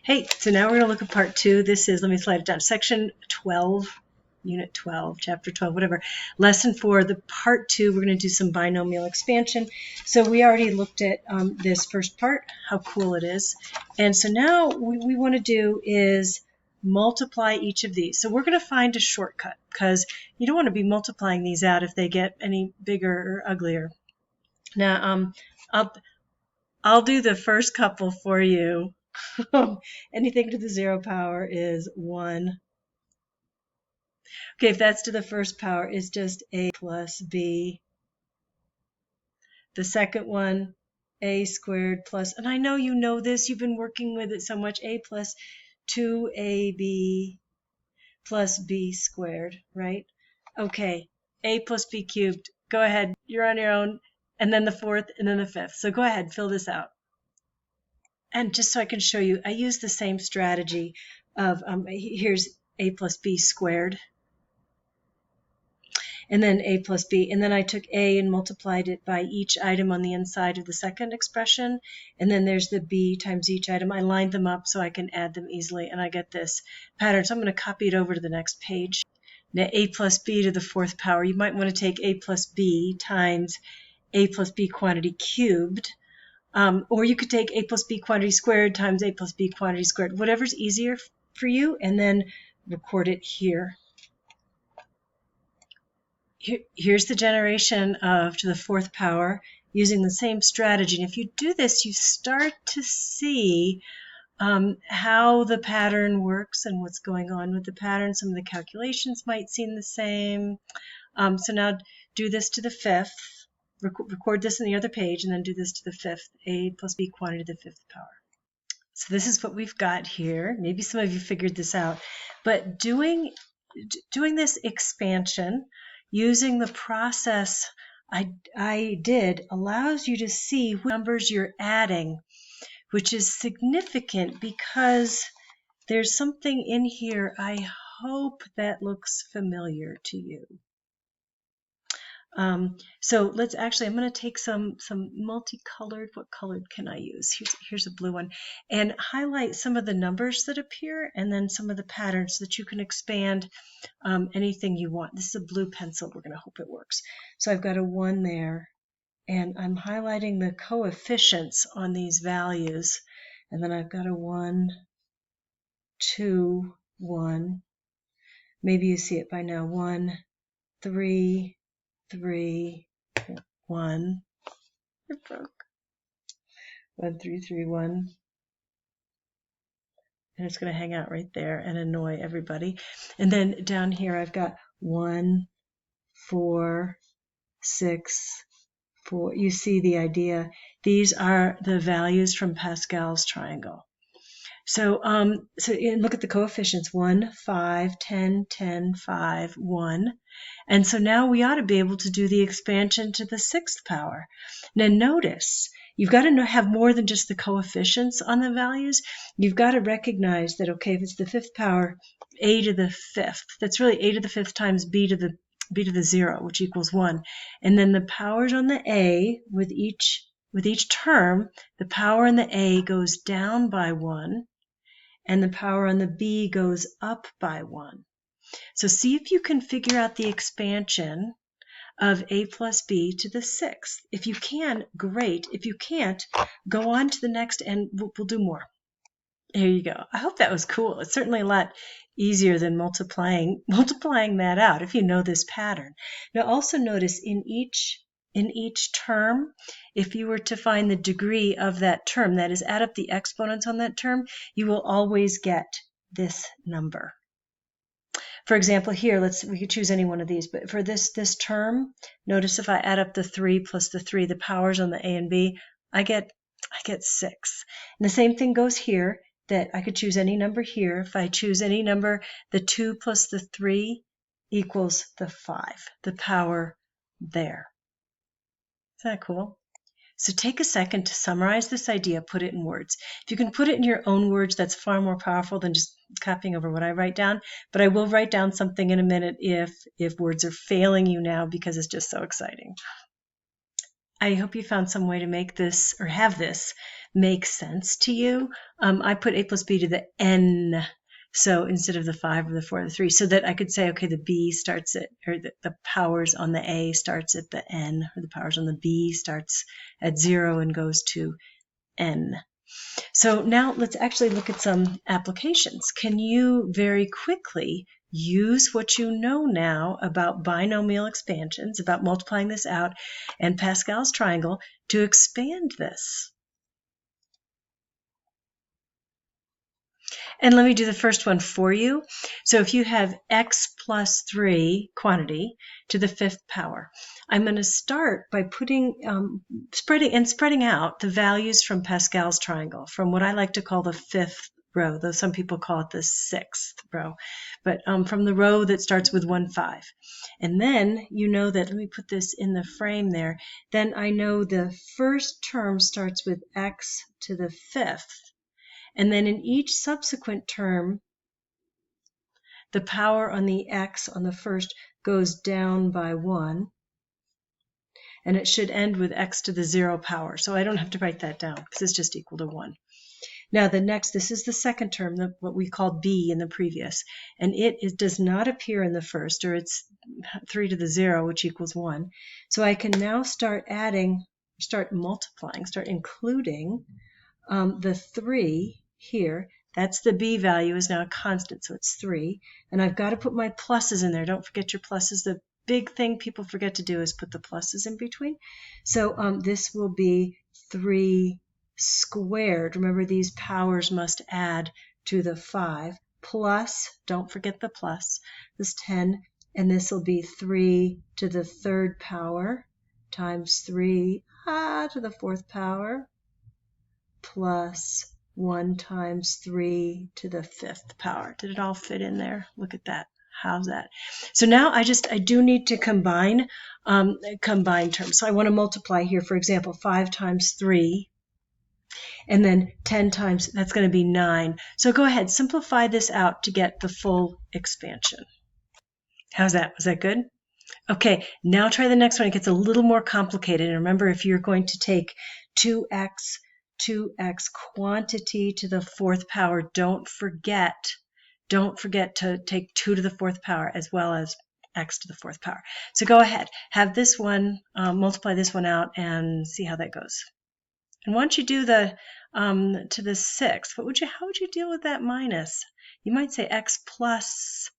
Hey, so now we're going to look at part 2. This is, let me slide it down, section 12, unit 12, chapter 12, whatever. Lesson 4, the part 2, we're going to do some binomial expansion. So we already looked at this first part, how cool it is. And so now what we want to do is multiply each of these. So we're going to find a shortcut because you don't want to be multiplying these out if they get any bigger or uglier. Now, I'll do the first couple for you. Anything to the 0 power is 1. Okay, if that's to the first power, it's just a plus b. The second one, a squared plus, and I know you know this, you've been working with it so much, a plus 2ab plus b squared, right? Okay, a plus b cubed. Go ahead, you're on your own. And then the fourth, and then the fifth. So go ahead, fill this out. And just so I can show you, I use the same strategy of, here's a plus b squared, and then a plus b, and then I took a and multiplied it by each item on the inside of the second expression, and then there's the b times each item. I lined them up so I can add them easily, and I get this pattern. So I'm going to copy it over to the next page. Now a plus b to the 4th power, you might want to take a plus b times a plus b quantity cubed, or you could take a plus b quantity squared times a plus b quantity squared, whatever's easier for you, and then record it here. Here's the generation of to the 4th power using the same strategy. And if you do this, you start to see how the pattern works and what's going on with the pattern. Some of the calculations might seem the same. So now do this to the 5th. Record this in the other page, and then do this to the 5th, a plus b quantity to the 5th power. So this is what we've got here. Maybe some of you figured this out, but doing this expansion using the process I did allows you to see what numbers you're adding, which is significant because there's something in here I hope that looks familiar to you. So let's actually, I'm going to take some multicolored, what colored can I use? Here's a blue one, and highlight some of the numbers that appear and then some of the patterns so that you can expand anything you want. This is a blue pencil. We're going to hope it works. So I've got a 1 there, and I'm highlighting the coefficients on these values, and then I've got a 1, 2, 1. Maybe you see it by now. 1, 3, 3, 1. It broke. 1, 3, 3, 1. And it's going to hang out right there and annoy everybody. And then down here I've got 1, 4, 6, 4. You see the idea. These are the values from Pascal's triangle. So, look at the coefficients, 1, 5, 10, 10, 5, 1. And so now we ought to be able to do the expansion to the 6th power. Now notice, you've got to have more than just the coefficients on the values. You've got to recognize that, okay, if it's the 5th power, a to the 5th, that's really a to the 5th times b to the 0, which equals 1. And then the powers on the a, with each term, the power on the a goes down by 1. And the power on the b goes up by 1. So see if you can figure out the expansion of a plus b to the 6th. If you can, great. If you can't, go on to the next and we'll do more. There you go. I hope that was cool. It's certainly a lot easier than multiplying that out if you know this pattern. Now also notice in each term, if you were to find the degree of that term, that is, add up the exponents on that term, you will always get this number. For example, here, we could choose any one of these, but for this term, notice if I add up the 3 plus the 3, the powers on the a and b, I get 6. And the same thing goes here, that I could choose any number here. If I choose any number, the 2 plus the 3 equals the 5, the power there. Isn't that cool? So take a second to summarize this idea, put it in words. If you can put it in your own words, that's far more powerful than just copying over what I write down. But I will write down something in a minute if words are failing you now because it's just so exciting. I hope you found some way to make this, or have this, make sense to you. I put a plus b to the n, so instead of the 5 or the 4 or the 3, so that I could say, okay, the b starts at, or the powers on the a starts at the n, or the powers on the b starts at 0 and goes to n. So now let's actually look at some applications. Can you very quickly use what you know now about binomial expansions, about multiplying this out, and Pascal's triangle to expand this? And let me do the first one for you. So if you have x plus 3 quantity to the 5th power, I'm going to start by putting spreading out the values from Pascal's triangle, from what I like to call the 5th row, though some people call it the 6th row, but from the row that starts with 1, 5. And then you know that, let me put this in the frame there, then I know the first term starts with x to the 5th. And then in each subsequent term, the power on the x on the first goes down by 1. And it should end with x to the 0 power. So I don't have to write that down because it's just equal to 1. Now the next, this is the second term, what we called b in the previous. And it does not appear in the first, or it's 3 to the 0, which equals 1. So I can now start adding, start multiplying, start including the 3 here. That's the b value is now a constant, so it's 3. And I've got to put my pluses in there. Don't forget your pluses. The big thing people forget to do is put the pluses in between. So this will be 3 squared. Remember, these powers must add to the 5. Plus, don't forget the plus, this 10. And this will be 3 to the 3rd power times 3 to the 4th power plus 1 times 3 to the 5th power. Did it all fit in there? Look at that. How's that? So now I do need to combine terms. So I want to multiply here, for example, 5 times 3, and then 10 times, that's going to be 9. So go ahead, simplify this out to get the full expansion. How's that? Was that good? Okay, now try the next one. It gets a little more complicated. And remember, if you're going to take 2x quantity to the 4th power, don't forget to take 2 to the 4th power as well as x to the 4th power. So go ahead, have this one, multiply this one out and see how that goes. And once you do the to the 6th, how would you deal with that minus? You might say x plus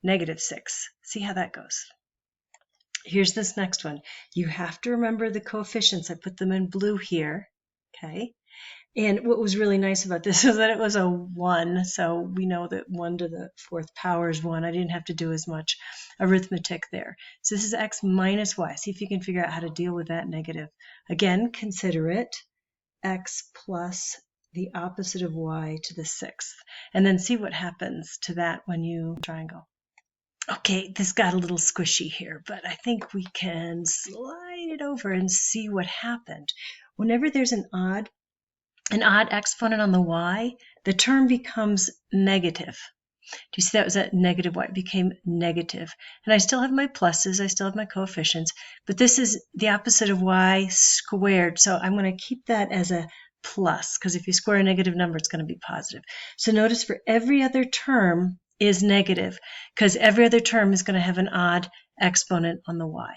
-6. See how that goes. Here's this next one. You have to remember the coefficients. I put them in blue here. Okay. And what was really nice about this is that it was a 1, so we know that 1 to the 4th power is 1. I didn't have to do as much arithmetic there. So this is x minus y. See if you can figure out how to deal with that negative. Again, consider it x plus the opposite of y to the 6th. And then see what happens to that when you triangle. Okay, this got a little squishy here, but I think we can slide it over and see what happened. Whenever there's an odd exponent on the y, the term becomes negative. Do you see that was a negative y? It became negative. And I still have my pluses, I still have my coefficients, but this is the opposite of y squared. So I'm going to keep that as a plus, because if you square a negative number, it's going to be positive. So notice for every other term is negative, because every other term is going to have an odd exponent on the y.